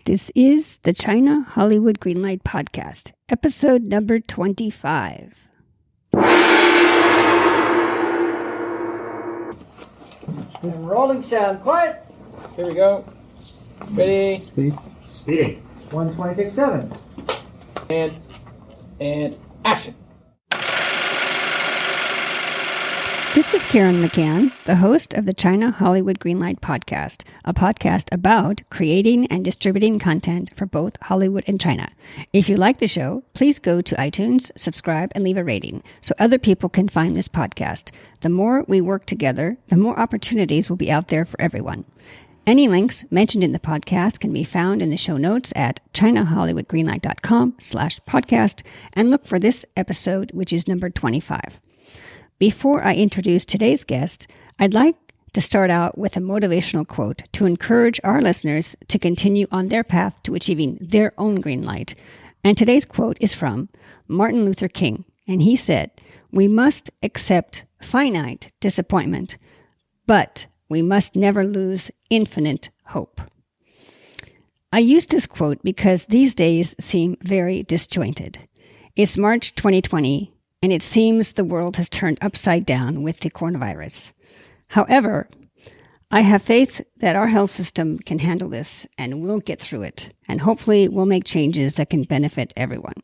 This is the China Hollywood Greenlight Podcast, episode number 25. And rolling sound, quiet. Here we go. Ready. Speeding. 120, take 7. And action. This is Karen McCann, the host of the China Hollywood Greenlight Podcast, a podcast about creating and distributing content for both Hollywood and China. If you like the show, please go to iTunes, subscribe, and leave a rating so other people can find this podcast. The more we work together, the more opportunities will be out there for everyone. Any links mentioned in the podcast can be found in the show notes at chinahollywoodgreenlight.com/podcast and look for this episode, which is number 25. Before I introduce today's guest, I'd like to start out with a motivational quote to encourage our listeners to continue on their path to achieving their own green light. And today's quote is from Martin Luther King, and he said, "We must accept finite disappointment, but we must never lose infinite hope." I use this quote because these days seem very disjointed. It's March 2020, and it seems the world has turned upside down with the coronavirus. However, I have faith that our health system can handle this and we'll get through it, and hopefully we'll make changes that can benefit everyone.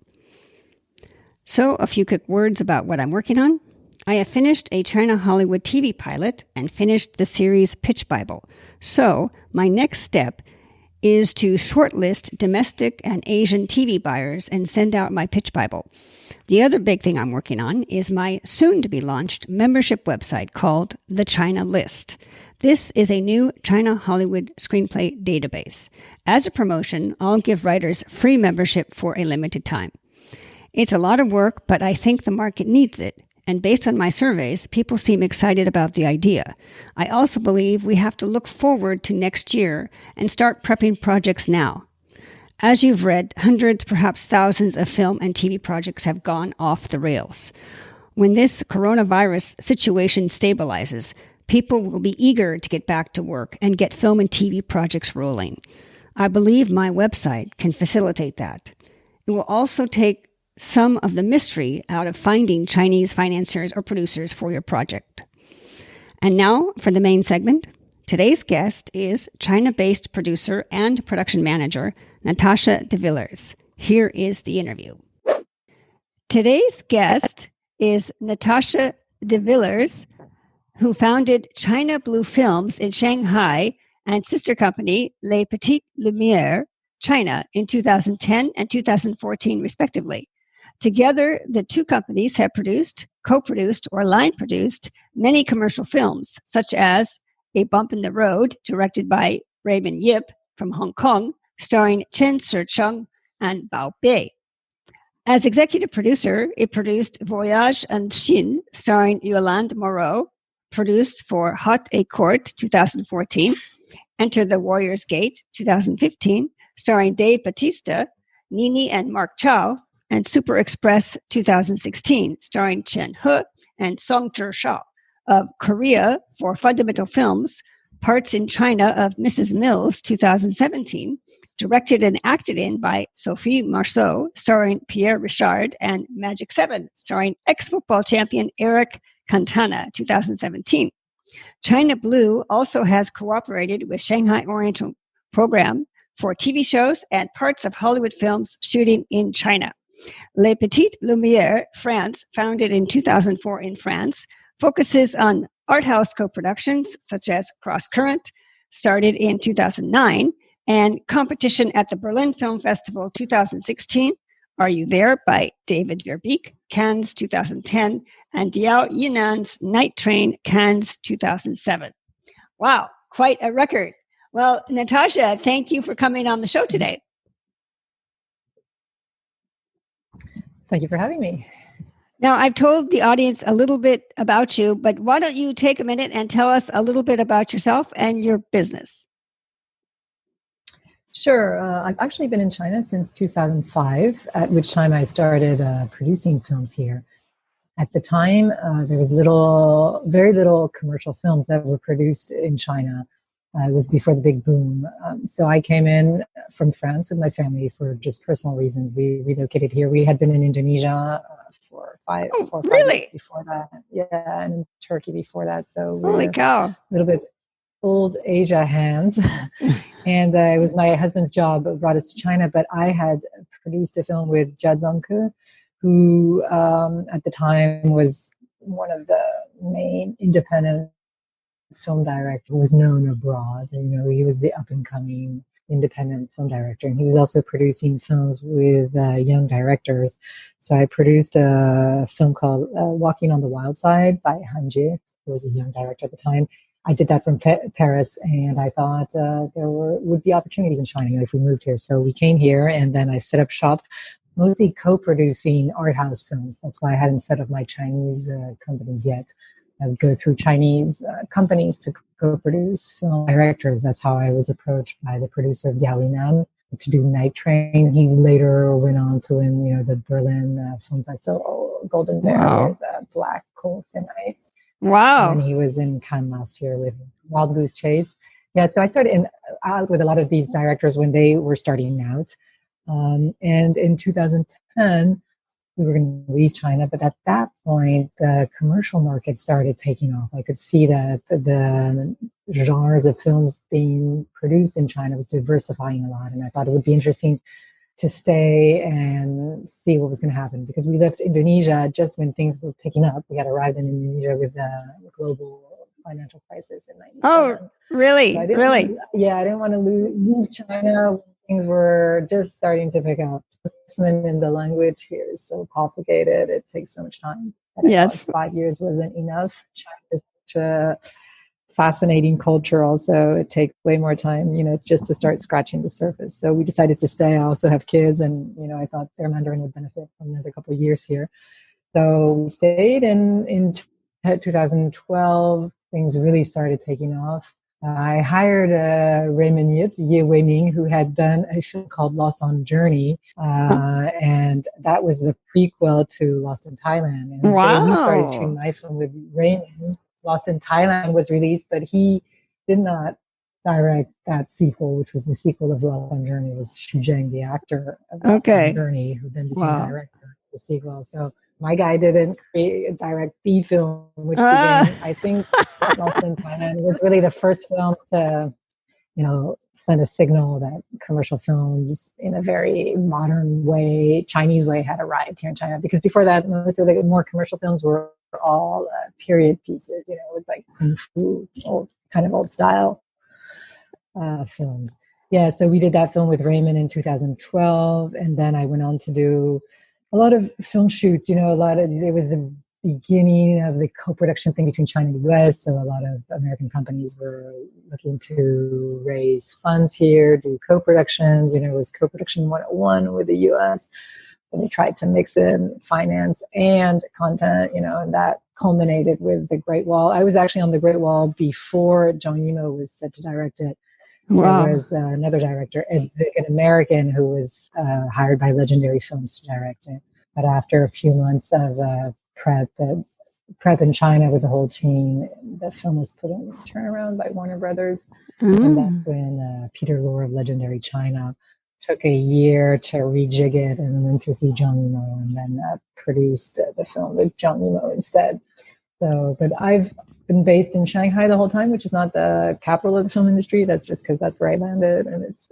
So, a few quick words about what I'm working on. I have finished a China Hollywood TV pilot and finished the series Pitch Bible. So, my next step is to shortlist domestic and Asian TV buyers and send out my Pitch Bible. The other big thing I'm working on is my soon-to-be-launched membership website called The China List. This is a new China Hollywood screenplay database. As a promotion, I'll give writers free membership for a limited time. It's a lot of work, but I think the market needs it. And based on my surveys, people seem excited about the idea. I also believe we have to look forward to next year and start prepping projects now. As you've read, hundreds, perhaps thousands of film and TV projects have gone off the rails. When this coronavirus situation stabilizes, people will be eager to get back to work and get film and TV projects rolling. I believe my website can facilitate that. It will also take some of the mystery out of finding Chinese financiers or producers for your project. And now for the main segment. Today's guest is China-based producer and production manager Natacha Devillers. Here is the interview. Today's guest is Natacha Devillers, who founded China Blue Films in Shanghai and sister company Les Petites Lumières, China, in 2010 and 2014, respectively. Together, the two companies have produced, co-produced, or line-produced many commercial films, such as A Bump in the Road, directed by Raymond Yip from Hong Kong, starring Chen Shih-chung and Bao Bei. As executive producer, it produced Voyage en Chine, starring Yolande Moreau, produced for Haute et Courte, 2014, Enter the Warrior's Gate, 2015, starring Dave Bautista, Nini and Mark Chow, and Super Express 2016, starring Chen He and Song Zhi-shao of Korea for Fundamental Films, Parts in China of Mrs. Mills 2017, directed and acted in by Sophie Marceau, starring Pierre Richard, and Magic 7, starring ex-football champion Eric Cantona 2017. China Blue also has cooperated with Shanghai Oriental Program for TV shows and parts of Hollywood films shooting in China. Les Petites Lumières, France, founded in 2004 in France, focuses on art house co-productions such as Cross Current, started in 2009, and competition at the Berlin Film Festival 2016, Are You There by David Verbeek, Cannes 2010, and Diao Yinan's Night Train, Cannes 2007. Wow, quite a record. Well, Natacha, thank you for coming on the show today. Thank you for having me. Now, I've told the audience a little bit about you, but why don't you take a minute and tell us a little bit about yourself and your business? Sure. I've actually been in China since 2005, at which time I started producing films here. At the time, there was very little commercial films that were produced in China. It was before the big boom. So I came in from France with my family for just personal reasons. We relocated here. We had been in Indonesia for 4 or 5 years Really? before that. Yeah, and in Turkey before that. So Holy we're cow. a little bit old Asia hands. And it was my husband's job that brought us to China. But I had produced a film with Jia Zhangke, who at the time was one of the main independent film director who was known abroad. He was the up and coming independent film director, and he was also producing films with young directors. So I produced a film called Walking on the Wild Side by Han Jie, who was a young director at the time. I did that from Paris, and I thought there would be opportunities in China if we moved here. So we came here, and then I set up shop, mostly co-producing art house films. That's why I hadn't set up my Chinese companies yet. I would go through Chinese companies to co-produce film directors. That's how I was approached by the producer of Diao Nam to do Night Train. He later went on to win, the Berlin Film Festival Golden Bear with Black Coal Thin Ice. Wow. And he was in Cannes last year with Wild Goose Chase. Yeah, so I started out with a lot of these directors when they were starting out. And in 2010, we were going to leave China, but at that point, the commercial market started taking off. I could see that the genres of films being produced in China was diversifying a lot, and I thought it would be interesting to stay and see what was going to happen, because we left Indonesia just when things were picking up. We had arrived in Indonesia with the global financial crisis in 97. Oh, really? So I didn't want to leave China when things were just starting to pick up. Assessment in the language here is so complicated. It takes so much time. Yes. 5 years wasn't enough. China is such a fascinating culture. Also, it takes way more time, just to start scratching the surface. So we decided to stay. I also have kids, and I thought their Mandarin would benefit from another couple of years here. So we stayed, and in 2012, things really started taking off. I hired Raymond Ye Weiming, who had done a film called Lost on Journey, and that was the prequel to Lost in Thailand. And wow. We started shooting my film with Raymond. Lost in Thailand was released, but he did not direct that sequel, which was the sequel of Lost on Journey. It was Xu Zheng, the actor of Lost on Journey, who then became director of the sequel. So my guy didn't direct the film, which became, I think, Lost in Thailand was really the first film to, send a signal that commercial films in a very modern way, Chinese way, had arrived here in China. Because before that, most of the more commercial films were all period pieces, with like kung fu, old style films. Yeah, so we did that film with Raymond in 2012, and then I went on to do a lot of film shoots. It was the beginning of the co-production thing between China and the US. So a lot of American companies were looking to raise funds here, do co-productions. It was co-production 101 with the US. And they tried to mix in finance and content, and that culminated with The Great Wall. I was actually on The Great Wall before Zhang Yimou was set to direct it. Wow. There was another director, Ed Zwick, an American, who was hired by Legendary Films to direct it. But after a few months of prep in China with the whole team, the film was put in turnaround by Warner Brothers. And that's when Peter Lorre of Legendary China took a year to rejig it and then to see Zhang Yimou, and then produced the film with Zhang Yimou instead. So, but I've been based in Shanghai the whole time, which is not the capital of the film industry. That's just because that's where I landed, and it's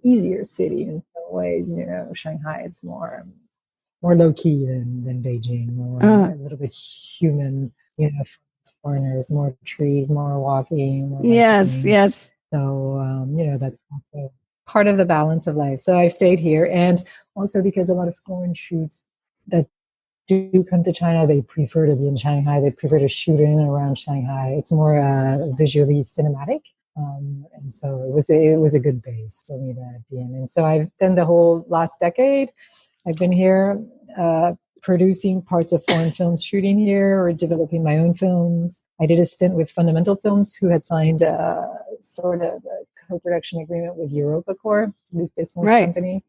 easier city in some ways. Shanghai, it's more low key than Beijing, more a little bit human. Foreigners, more trees, more walking. More Yes. So that's also part of the balance of life. So I've stayed here, and also because a lot of foreign shoots that do come to China, they prefer to be in Shanghai. They prefer to shoot in and around Shanghai. It's more visually cinematic, and so it was a good base for me to be in. And so I've done the whole last decade. I've been here producing parts of foreign films, shooting here, or developing my own films. I did a stint with Fundamental Films, who had signed sort of a co-production agreement with EuropaCorp, Luc Besson's company,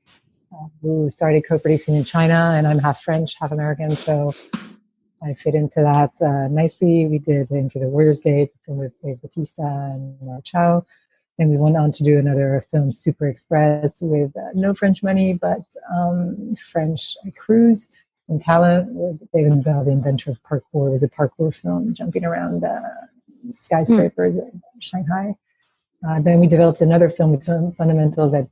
who started co-producing in China, and I'm half French, half American, so I fit into that nicely. We did Into the Warrior's Gate, the film with Dave Bautista and Chow. Then we went on to do another film, Super Express, with no French money, but French cruise and talent. They involved the inventor of parkour. It was a parkour film, jumping around skyscrapers in Shanghai. Then we developed another film with Fundamental that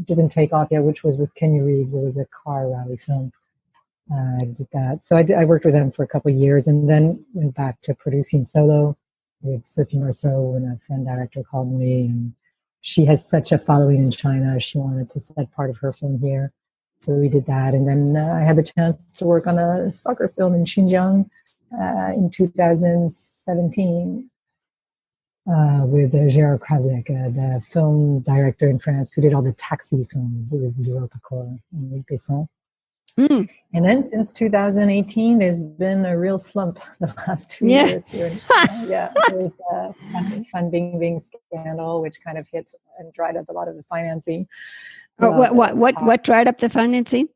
didn't take off yet, which was with Kenny Reeves. It was a car rally film. I did that. So I worked with them for a couple of years, and then went back to producing solo with Sophie Marceau, and a friend director called me. And she has such a following in China. She wanted to set part of her film here. So we did that. And then I had the chance to work on a soccer film in Xinjiang in 2017 with Gérard Krasek, the film director in France who did all the taxi films with Europacor and Luc Besson. And then since 2018, there's been a real slump the last 2 years here in China. There's a Fan Bingbing scandal, which kind of hit and dried up a lot of the financing. What dried up the financing?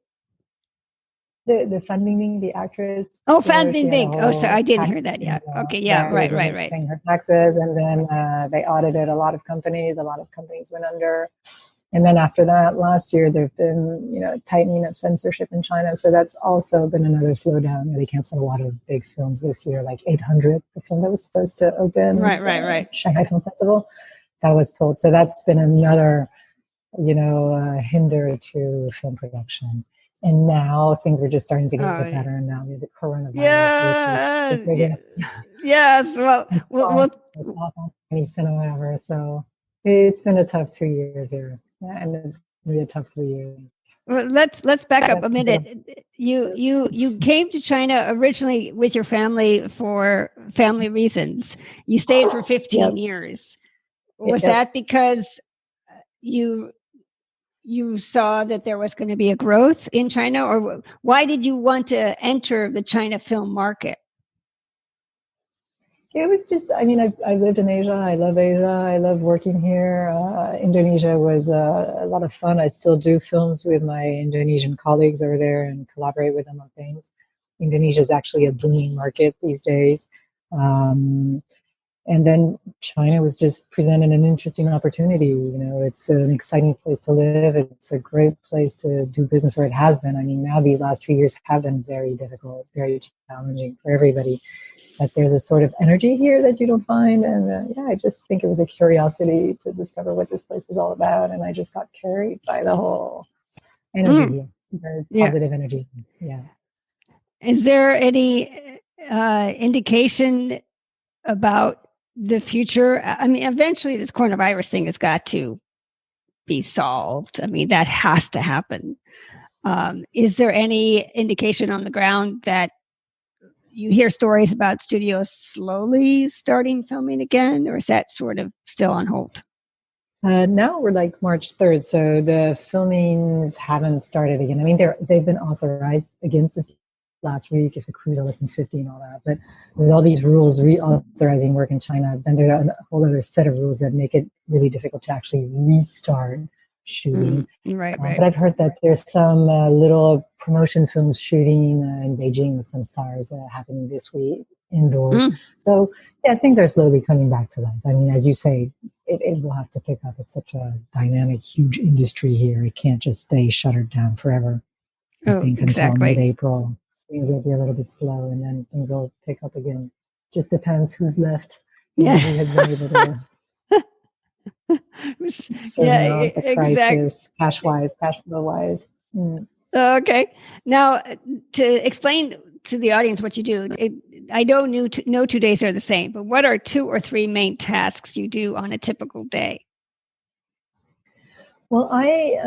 The Fan Bingbing, the actress. Oh, Fan Bingbing. Oh, sorry, I didn't hear that yet. Okay, yeah, right. Paying her taxes, and then they audited a lot of companies. A lot of companies went under. And then after that, last year, there've been, tightening of censorship in China. So that's also been another slowdown. They canceled a lot of big films this year, like 800, the film that was supposed to open. Right. Shanghai Film Festival. That was pulled. So that's been another, hinder to film production. And now things are just starting to get better. And now we have the coronavirus. Yes. Well, it's awful. Any cinema ever. So it's been a tough 2 years here. And it's going to be a tough 3 years. Well, let's back up a minute. You came to China originally with your family for family reasons. You stayed for 15 years. Was that because you saw that there was going to be a growth in China, or why did you want to enter the China film market? It was just, I lived in Asia. I love Asia. I love working here. Indonesia was a lot of fun. I still do films with my Indonesian colleagues over there and collaborate with them on things. Indonesia is actually a booming market these days. And then China was just presented an interesting opportunity. It's an exciting place to live. It's a great place to do business, or it has been. Now these last 2 years have been very difficult, very challenging for everybody. But there's a sort of energy here that you don't find. And I just think it was a curiosity to discover what this place was all about. And I just got carried by the whole energy here, very positive energy. Yeah. Is there any indication about the future? Eventually this coronavirus thing has got to be solved. That has to happen. Is there any indication on the ground that you hear stories about studios slowly starting filming again, or is that sort of still on hold? Now we're like March 3rd, so the filmings haven't started again. They've been authorized again last week if the crews are less than 50 and all that. But with all these rules reauthorizing work in China, then there are a whole other set of rules that make it really difficult to actually restart shooting. Right. But I've heard that there's some little promotion films shooting in Beijing with some stars happening this week indoors. So things are slowly coming back to life. As you say, it will have to pick up. It's such a dynamic, huge industry here. It can't just stay shuttered down forever. I think until mid-April, things will be a little bit slow, and then things will pick up again. Just depends who's left. Who has been able to the crisis, cash flow-wise. Okay. Now, to explain to the audience what you do, I know no 2 days are the same, but what are 2 or 3 main tasks you do on a typical day? Well, I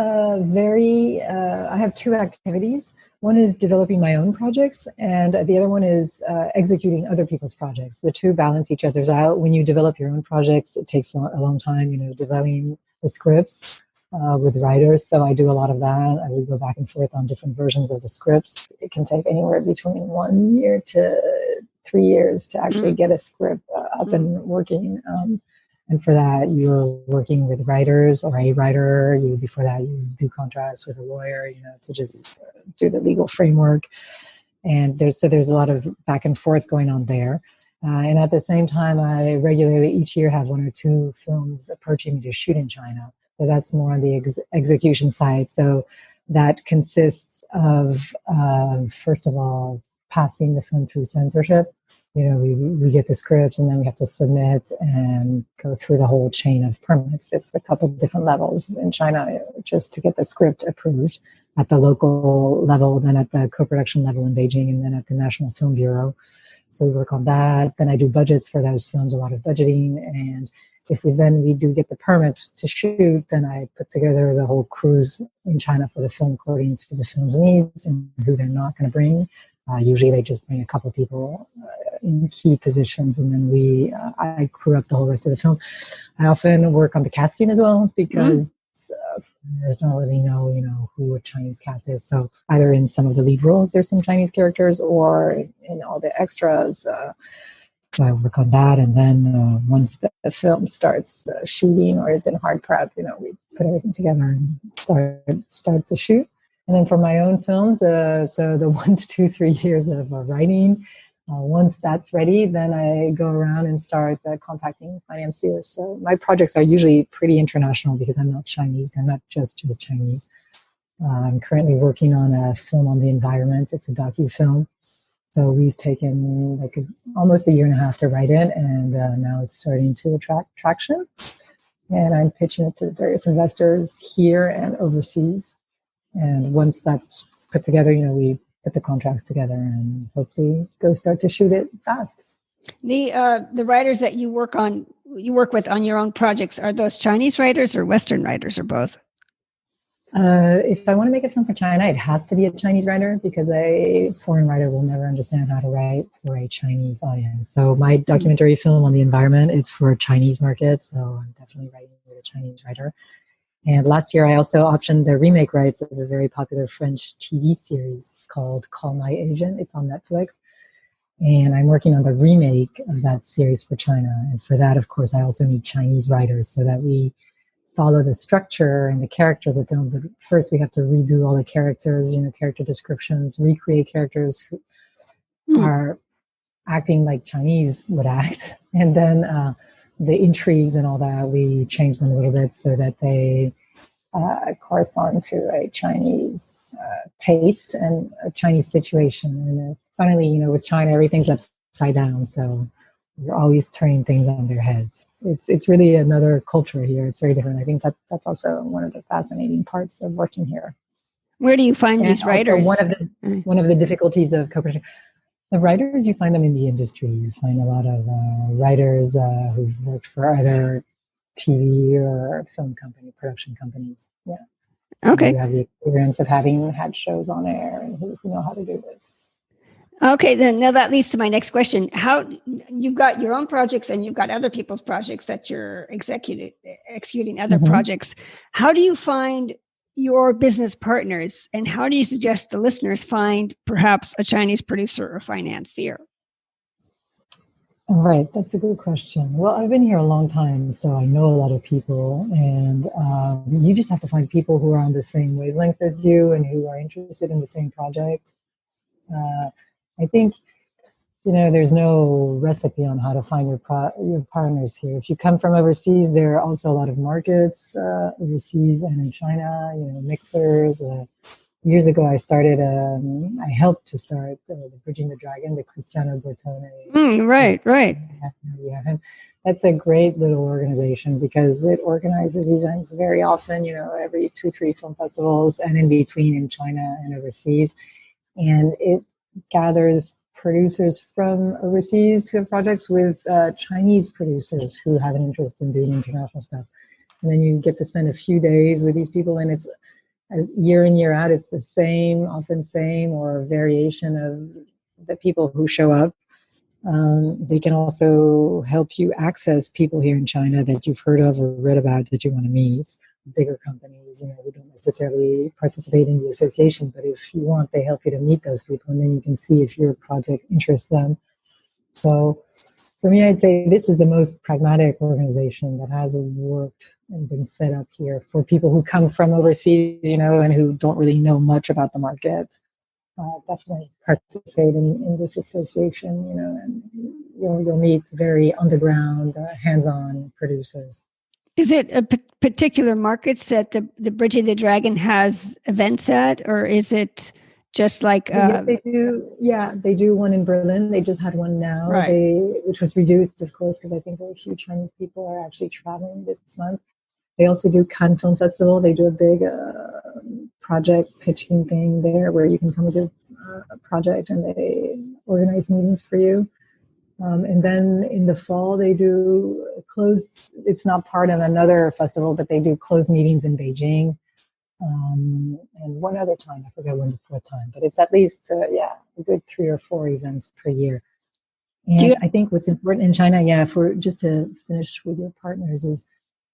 have 2 activities. One is developing my own projects, and the other one is executing other people's projects. The 2 balance each other's out. When you develop your own projects, it takes a long time, developing the scripts with writers. So I do a lot of that. I would go back and forth on different versions of the scripts. It can take anywhere between 1 year to 3 years to actually get a script up and working. And for that, you're working with writers or a writer. Before that, you do contracts with a lawyer, to just do the legal framework. And there's a lot of back and forth going on there. And at the same time, I regularly each year have 1 or 2 films approaching me to shoot in China. So that's more on the execution side. So that consists of, first of all, passing the film through censorship. We get the script and then we have to submit and go through the whole chain of permits. It's a couple of different levels in China just to get the script approved at the local level, then at the co-production level in Beijing, and then at the National Film Bureau. So we work on that. Then I do budgets for those films, a lot of budgeting. And if we do get the permits to shoot, then I put together the whole cruise in China for the film according to the film's needs and who they're not going to bring. Usually they just bring a couple of people in key positions, and then I crew up the whole rest of the film. I often work on the casting as well because there's don't really know, who a Chinese cast is. So either in some of the lead roles, there's some Chinese characters, or in all the extras. So I work on that, and then once the film starts shooting or is in hard prep, we put everything together and start the shoot. And then for my own films, so the 1 to 2, 3 years of writing, once that's ready, then I go around and start contacting financiers. So my projects are usually pretty international because I'm not Chinese. I'm not just Chinese. I'm currently working on a film on the environment. It's a docu-film. So we've taken almost a year and a half to write it, and now it's starting to attract traction. And I'm pitching it to various investors here and overseas. And once that's put together, we put the contracts together and hopefully go start to shoot it fast. The writers that you work with on your own projects, are those Chinese writers or Western writers or both? If I want to make a film for China, it has to be a Chinese writer because a foreign writer will never understand how to write for a Chinese audience. So my documentary film on the environment, it's for a Chinese market. So I'm definitely writing with a Chinese writer. And last year, I also optioned the remake rights of a very popular French TV series called Call My Agent. It's on Netflix. And I'm working on the remake of that series for China. And for that, of course, I also need Chinese writers so that we follow the structure and the characters of the film. But first, we have to redo all the characters, character descriptions, recreate characters who are acting like Chinese would act. And then the intrigues and all that, we change them a little bit so that they correspond to a Chinese taste and a Chinese situation. And finally, with China, everything's upside down. So you're always turning things on their heads. It's really another culture here. It's very different. I think that's also one of the fascinating parts of working here. Where do you find these writers? One of the difficulties of co-production. The writers, you find them in the industry. You find a lot of writers who've worked for either TV or film company, production companies. Yeah. Okay. Who have the experience of having had shows on air and who know how to do this. Okay, then now that leads to my next question. How you've got your own projects and you've got other people's projects that you're executing other projects. How do you find your business partners, and how do you suggest the listeners find perhaps a Chinese producer or financier? Right, that's a good question. Well, I've been here a long time, so I know a lot of people, and you just have to find people who are on the same wavelength as you and who are interested in the same project. I think, there's no recipe on how to find your partners here. If you come from overseas, there are also a lot of markets overseas and in China, mixers. Years ago, I helped to start the Bridging the Dragon, the Cristiano Bertone. Right. We have him. That's a great little organization because it organizes events very often, every 2-3 film festivals and in between in China and overseas. And it gathers producers from overseas who have projects with Chinese producers who have an interest in doing international stuff. And then you get to spend a few days with these people, and it's year in, year out, it's the same or variation of the people who show up. They can also help you access people here in China that you've heard of or read about that you want to meet. Bigger companies, who don't necessarily participate in the association, but if you want, they help you to meet those people, and then you can see if your project interests them. So for me, I'd say this is the most pragmatic organization that has worked and been set up here for people who come from overseas, and who don't really know much about the market. Definitely participate in this association, and you'll meet very underground, hands-on producers. Is it a particular markets that the Bridge of the Dragon has events at, or is it just like they do? Yeah, they do one in Berlin. They just had one now, right. which was reduced, of course, because I think very few Chinese people are actually traveling this month. They also do Cannes Film Festival. They do a big project pitching thing there where you can come with a project and they organize meetings for you. And then in the fall, they do closed, it's not part of another festival, but they do closed meetings in Beijing. And one other time, I forget when the fourth time, but it's at least, a good 3 or 4 events per year. And I think what's important in China, just to finish with your partners, is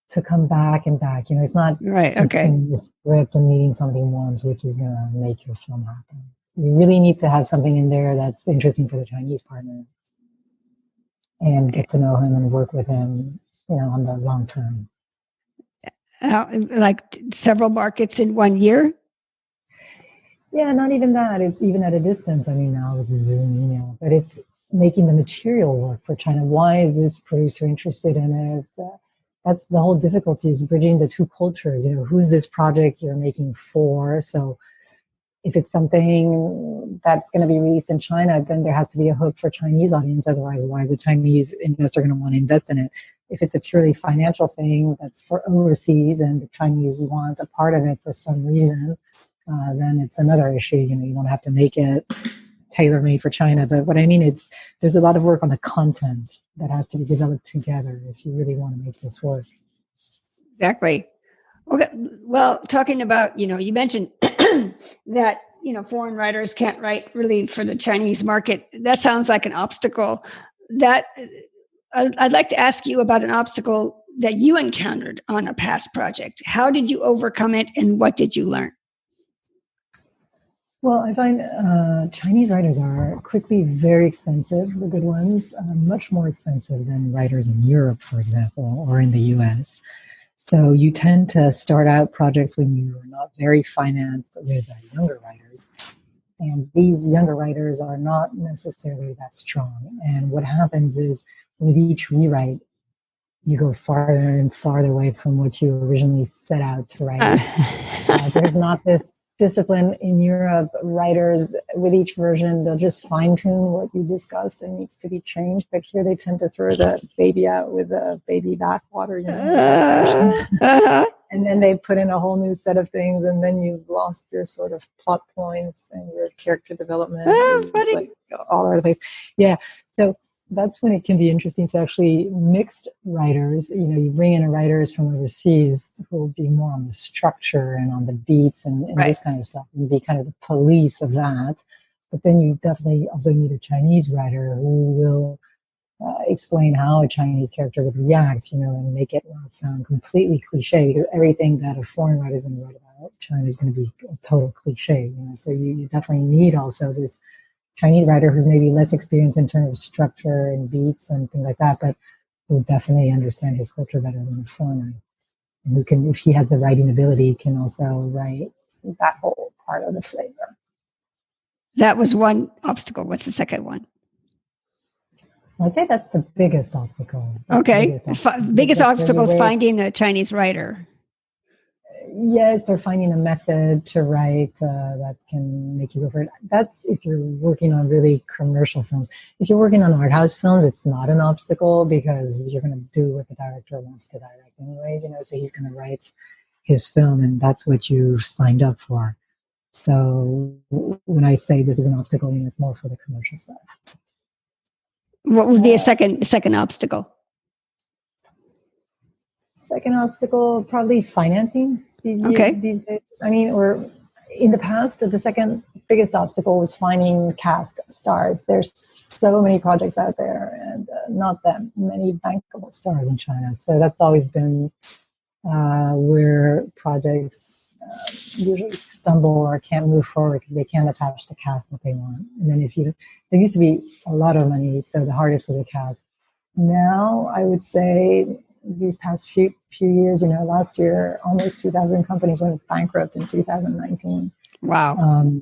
to come back and back. It's not just sending the script and needing something once, which is going to make your film happen. You really need to have something in there that's interesting for the Chinese partner and get to know him and work with him, on the long term. Like several markets in 1 year? Yeah, not even that. It's even at a distance. I mean, now with Zoom, but it's making the material work for China. Why is this producer interested in it? That's the whole difficulty, is bridging the two cultures. Who's this project you're making for? So if it's something that's going to be released in China, then there has to be a hook for Chinese audience. Otherwise, why is a Chinese investor going to want to invest in it? If it's a purely financial thing that's for overseas and the Chinese want a part of it for some reason, then it's another issue. You don't have to make it tailor-made for China. But what I mean, there's a lot of work on the content that has to be developed together if you really want to make this work. Exactly. Okay. Well, talking about, you mentioned that, foreign writers can't write really for the Chinese market. That sounds like an obstacle. That I'd like to ask you about an obstacle that you encountered on a past project. How did you overcome it, and what did you learn? Well, I find Chinese writers are quickly very expensive, the good ones, much more expensive than writers in Europe, for example, or in the US. So you tend to start out projects when you are not very financed with younger writers. And these younger writers are not necessarily that strong. And what happens is with each rewrite, you go farther and farther away from what you originally set out to write. There's not this discipline in Europe. Writers, with each version, they'll just fine-tune what you discussed and needs to be changed. But here they tend to throw the baby out with the baby bathwater, and then they put in a whole new set of things, and then you've lost your sort of plot points and your character development. It's like all over the place. Yeah. So that's when it can be interesting to actually mixed writers. You bring in a writers from overseas who will be more on the structure and on the beats and this kind of stuff, and be kind of the police of that. But then you definitely also need a Chinese writer who will explain how a Chinese character would react, and make it not sound completely cliche, because everything that a foreign writer is going to write about China is going to be a total cliche. So you definitely need also this Chinese writer who's maybe less experienced in terms of structure and beats and things like that, but who definitely understand his culture better than a foreigner. And who can, if he has the writing ability, can also write that whole part of the flavor. That was one obstacle. What's the second one? I'd say that's the biggest obstacle. Biggest obstacle is finding a Chinese writer. Yes, or finding a method to write that can make you go for it. That's if you're working on really commercial films. If you're working on art house films, it's not an obstacle because you're going to do what the director wants to direct anyways, so he's going to write his film and that's what you've signed up for. So when I say this is an obstacle, it's more for the commercial stuff. What would be a second obstacle? Second obstacle, probably financing these days. Or in the past, the second biggest obstacle was finding cast stars. There's so many projects out there and not that many bankable stars in China. So that's always been where projects usually stumble or can't move forward because they can't attach the cast that they want. And then there used to be a lot of money, so the hardest was the cast. Now, I would say these past few years, last year, almost 2,000 companies went bankrupt in 2019. Wow.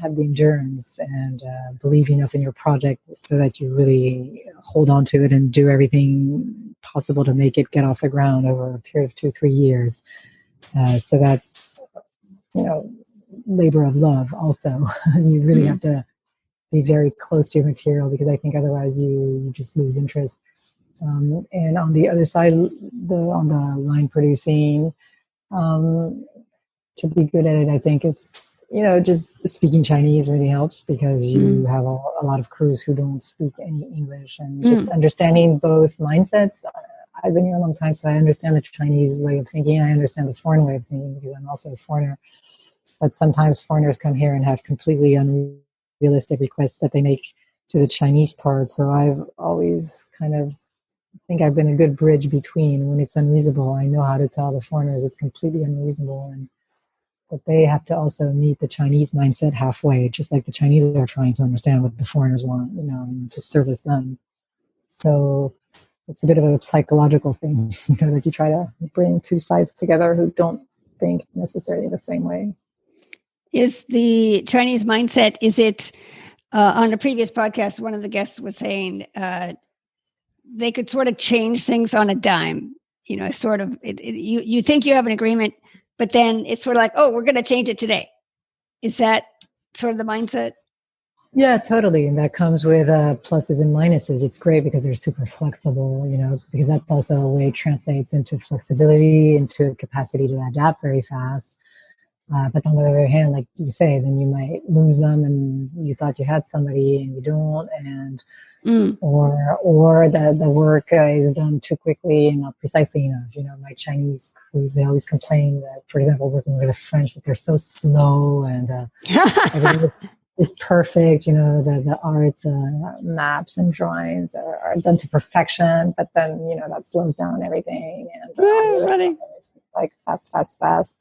have the endurance and believe enough in your project so that you really hold on to it and do everything possible to make it get off the ground over a period of 2-3 years. So that's, labor of love also. You really have to be very close to your material, because I think otherwise you just lose interest. And on the other side, on the line producing, to be good at it, I think it's, just speaking Chinese really helps, because you have a lot of crews who don't speak any English, and just understanding both mindsets. I've been here a long time, so I understand the Chinese way of thinking. I understand the foreign way of thinking, because I'm also a foreigner. But sometimes foreigners come here and have completely unrealistic requests that they make to the Chinese part. So I've always kind of think I've been a good bridge between. When it's unreasonable, I know how to tell the foreigners it's completely unreasonable, but they have to also meet the Chinese mindset halfway, just like the Chinese are trying to understand what the foreigners want, to service them. So it's a bit of a psychological thing, that you try to bring two sides together who don't think necessarily the same way. Is the Chinese mindset, is it, on a previous podcast, one of the guests was saying they could sort of change things on a dime, sort of, you think you have an agreement, but then it's sort of like, oh, we're going to change it today. Is that sort of the mindset? Yeah, totally. And that comes with pluses and minuses. It's great because they're super flexible, because that's also a way it translates into flexibility, into capacity to adapt very fast. But on the other hand, like you say, then you might lose them, and you thought you had somebody and you don't, and or the work is done too quickly and not precisely enough. My Chinese crews, they always complain that, for example, working with the French, that they're so slow and everything is perfect. The art maps and drawings are done to perfection, but then that slows down everything, and like fast.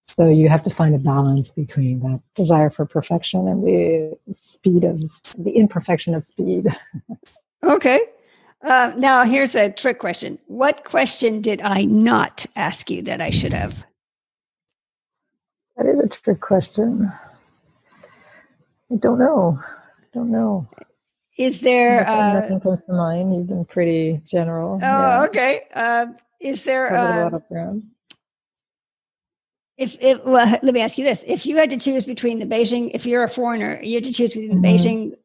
So you have to find a balance between that desire for perfection and the imperfection of speed. Okay. Now here's a trick question. What question did I not ask you that I should have? That is a trick question. I don't know. Is there... nothing comes to mind. You've been pretty general. Oh, yeah. Okay. Is there... covered a lot of ground. Well, let me ask you this. If you had to choose between the Beijing, if you're a foreigner, you had to choose between the Beijing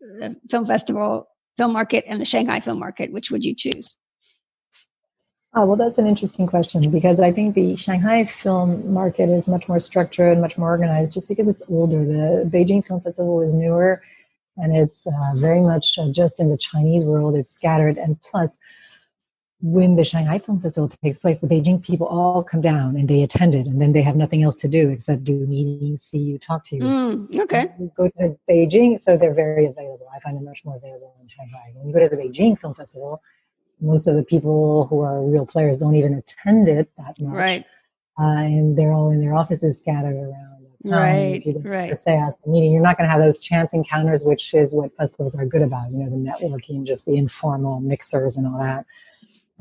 Film Festival, film market, and the Shanghai film market, which would you choose? Oh, well, that's an interesting question, because I think the Shanghai film market is much more structured, much more organized, just because it's older. The Beijing Film Festival is newer, and it's very much just in the Chinese world. It's scattered, and plus, when the Shanghai Film Festival takes place, the Beijing people all come down and they attend it, and then they have nothing else to do except do meetings, see you, talk to you. Okay. You go to Beijing, so they're very available. I find them much more available in Shanghai. When you go to the Beijing Film Festival, most of the people who are real players don't even attend it that much. Right. And they're all in their offices scattered around the town. Right, if you right. per se at the meeting, you're not going to have those chance encounters, which is what festivals are good about, the networking, just the informal mixers and all that.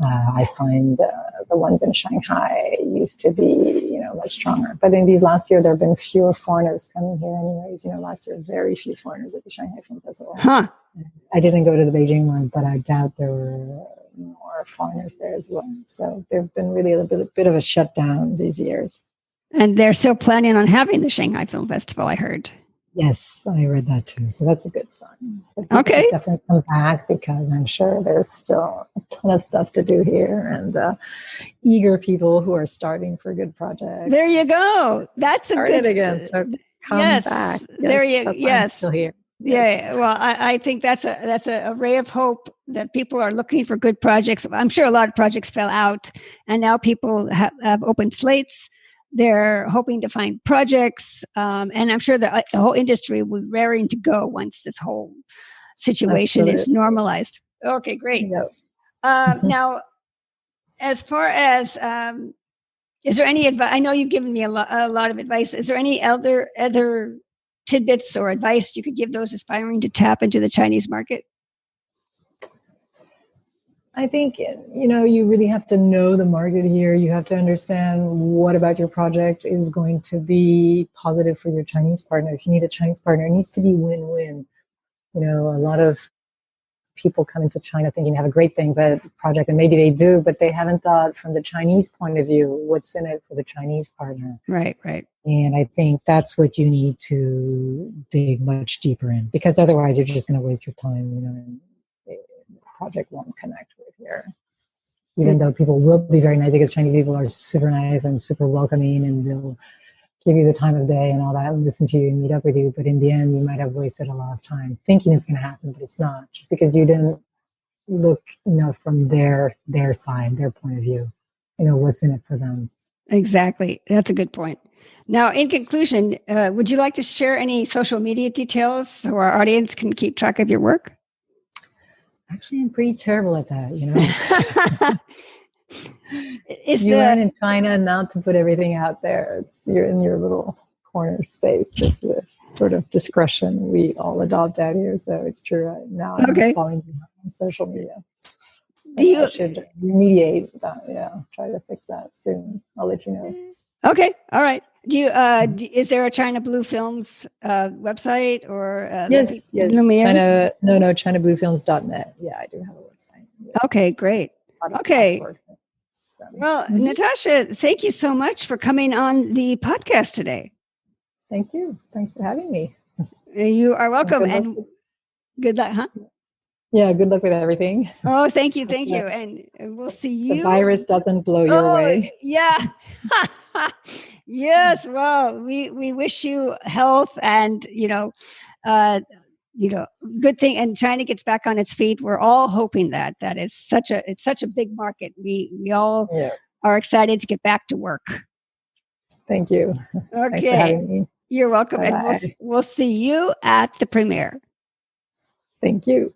I find the ones in Shanghai used to be, much stronger. But in these last year, there have been fewer foreigners coming here anyways. Last year, very few foreigners at the Shanghai Film Festival. Huh. I didn't go to the Beijing one, but I doubt there were more foreigners there as well. So there's been really a bit of a shutdown these years. And they're still planning on having the Shanghai Film Festival, I heard. Yes, I read that too. So that's a good sign. So okay. Should definitely come back, because I'm sure there's still a ton of stuff to do here, and eager people who are starting for good projects. There you go. That's a good again. So come back. Yes, there you. Yes, I'm still here. Yeah. Well, I think that's a ray of hope that people are looking for good projects. I'm sure a lot of projects fell out, and now people have open slates. They're hoping to find projects, and I'm sure the whole industry will be raring to go once this whole situation is normalized. Okay, great. Yep. Now, as far as is there any advice? I know you've given me a lot of advice. Is there any other tidbits or advice you could give those aspiring to tap into the Chinese market? I think, you really have to know the market here. You have to understand what about your project is going to be positive for your Chinese partner. If you need a Chinese partner, it needs to be win-win. A lot of people come into China thinking they have a great thing, but project, and maybe they do, but they haven't thought from the Chinese point of view, what's in it for the Chinese partner. Right, right. And I think that's what you need to dig much deeper in, because otherwise you're just going to waste your time, and the project won't connect with here. Even though people will be very nice, because Chinese people are super nice and super welcoming, and they'll give you the time of day and all that, and listen to you and meet up with you. But in the end, you might have wasted a lot of time thinking it's going to happen, but it's not, just because you didn't look, from their side, their point of view, what's in it for them. Exactly. That's a good point. Now, in conclusion, would you like to share any social media details so our audience can keep track of your work? Actually, I'm pretty terrible at that, You learn in China not to put everything out there. You're in your little corner space. It's the sort of discretion we all adopt out here. So it's true. Now I'm falling behind on social media. I should remediate that. Yeah, try to fix that soon. I'll let you know. Okay, all right. Do you? Is there a China Blue Films website or? Yes. ChinaBlueFilms.net. Yeah, I do have a website. Yeah. Okay, great. Okay. Well, Natacha, thank you so much for coming on the podcast today. Thank you. Thanks for having me. You are welcome. And good luck, huh? Yeah, good luck with everything. Oh, thank you. Thank you. And we'll see you. The virus doesn't blow your way. Yeah. Yes. Well, we wish you health and, good thing. And China gets back on its feet. We're all hoping that it's such a big market. We all are excited to get back to work. Thank you. Okay. Thanks for having me. You're welcome. Bye-bye. And we'll see you at the premiere. Thank you.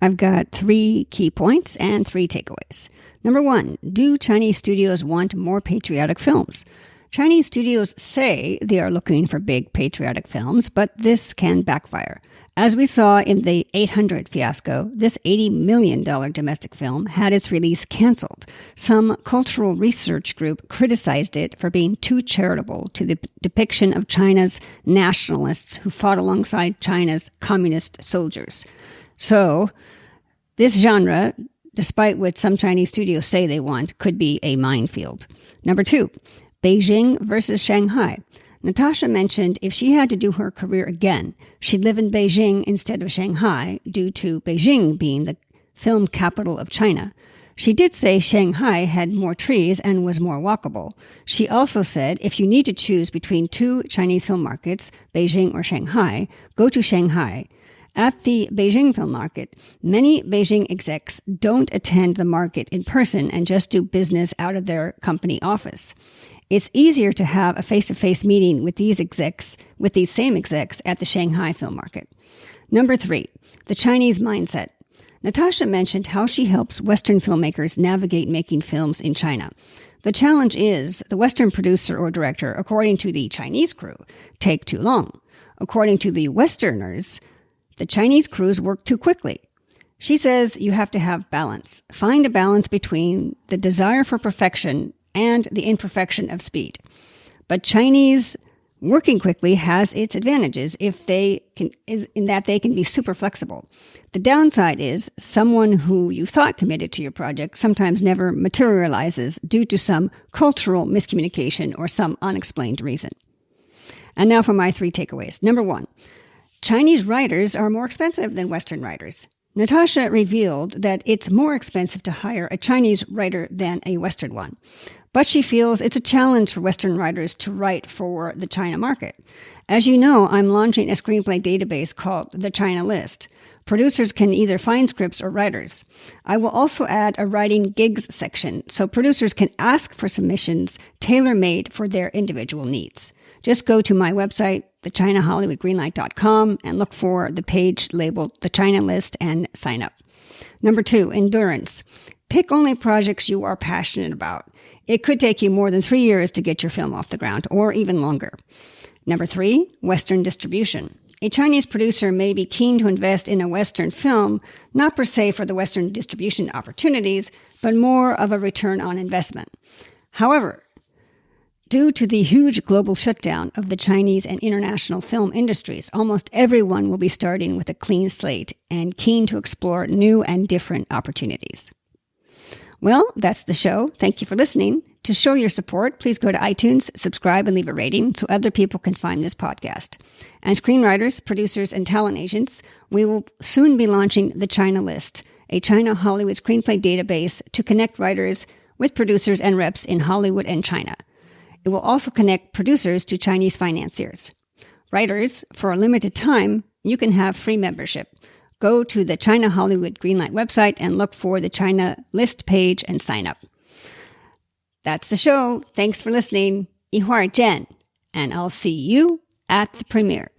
I've got 3 key points and 3 takeaways. Number 1, do Chinese studios want more patriotic films? Chinese studios say they are looking for big patriotic films, but this can backfire. As we saw in the 800 fiasco, this $80 million domestic film had its release canceled. Some cultural research group criticized it for being too charitable to the depiction of China's nationalists who fought alongside China's communist soldiers. So, this genre, despite what some Chinese studios say they want, could be a minefield. Number 2, Beijing versus Shanghai. Natacha mentioned if she had to do her career again, she'd live in Beijing instead of Shanghai due to Beijing being the film capital of China. She did say Shanghai had more trees and was more walkable. She also said if you need to choose between 2 Chinese film markets, Beijing or Shanghai, go to Shanghai. At the Beijing film market, many Beijing execs don't attend the market in person and just do business out of their company office. It's easier to have a face-to-face meeting with these same execs at the Shanghai film market. Number 3, the Chinese mindset. Natacha mentioned how she helps Western filmmakers navigate making films in China. The challenge is the Western producer or director, according to the Chinese crew, take too long. According to the Westerners, the Chinese crews work too quickly. She says you have to have balance. Find a balance between the desire for perfection and the imperfection of speed. But Chinese working quickly has its advantages in that they can be super flexible. The downside is someone who you thought committed to your project sometimes never materializes due to some cultural miscommunication or some unexplained reason. And now for my 3 takeaways. Number 1, Chinese writers are more expensive than Western writers. Natacha revealed that it's more expensive to hire a Chinese writer than a Western one. But she feels it's a challenge for Western writers to write for the China market. As you know, I'm launching a screenplay database called the China List. Producers can either find scripts or writers. I will also add a writing gigs section so producers can ask for submissions tailor-made for their individual needs. Just go to my website, thechinahollywoodgreenlight.com, and look for the page labeled The China List and sign up. Number 2, endurance. Pick only projects you are passionate about. It could take you more than 3 years to get your film off the ground, or even longer. Number 3, Western distribution. A Chinese producer may be keen to invest in a Western film, not per se for the Western distribution opportunities, but more of a return on investment. However, due to the huge global shutdown of the Chinese and international film industries, almost everyone will be starting with a clean slate and keen to explore new and different opportunities. Well, that's the show. Thank you for listening. To show your support, please go to iTunes, subscribe, and leave a rating so other people can find this podcast. And screenwriters, producers, and talent agents, we will soon be launching the China List, a China Hollywood screenplay database to connect writers with producers and reps in Hollywood and China. It will also connect producers to Chinese financiers. Writers, for a limited time, you can have free membership. Go to the China Hollywood Greenlight website and look for the China List page and sign up. That's the show. Thanks for listening. 一会儿见, and I'll see you at the premiere.